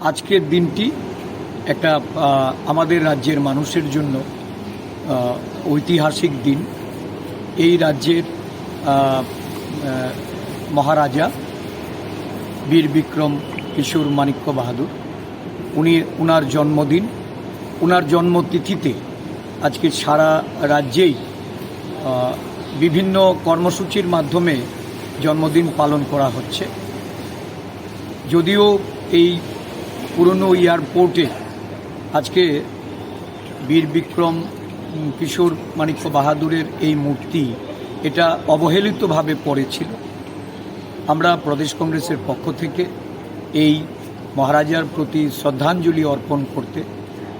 আজকের দিনটি একটা আমাদের রাজ্যের মানুষের জন্য ঐতিহাসিক দিন। এই রাজ্যের মহারাজা বীর বিক্রম কিশোর মাণিক্য বাহাদুর উনার জন্মদিন, উনার জন্মতিথিতে আজকে সারা রাজ্যেই বিভিন্ন কর্মসূচির মাধ্যমে জন্মদিন পালন করা হচ্ছে। যদিও এই পুরনো এয়ারপোর্টে আজকে বীর বিক্রম কিশোর মাণিক্য বাহাদুরের এই মূর্তি এটা অবহেলিতভাবে পড়েছিল, আমরা প্রদেশ কংগ্রেসের পক্ষ থেকে এই মহারাজার প্রতি শ্রদ্ধাঞ্জলি অর্পণ করতে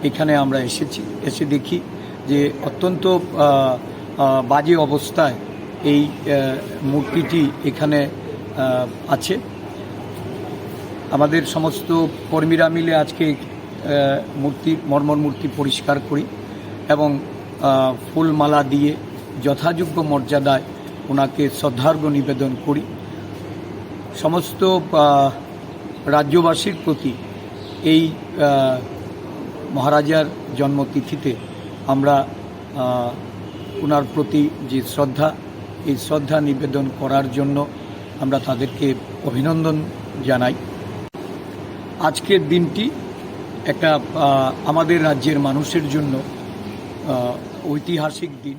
এখানে আমরা এসে দেখি যে অত্যন্ত বাজে অবস্থায় এই মূর্তিটি এখানে আছে। আমাদের সমস্ত কর্মীরা মিলে আজকে মর্মর মূর্তি পরিষ্কার করি এবং ফুলমালা দিয়ে যথাযোগ্য মর্যাদায় ওনাকে শ্রদ্ধার্ঘ্য নিবেদন করি। সমস্ত রাজ্যবাসীর প্রতি এই মহারাজার জন্মতিথিতে আমরা ওনার প্রতি যে শ্রদ্ধা, এই শ্রদ্ধা নিবেদন করার জন্য আমরা তাদেরকে অভিনন্দন জানাই। আজকের দিনটি একটা আমাদের রাজ্যের মানুষের জন্য ঐতিহাসিক দিন।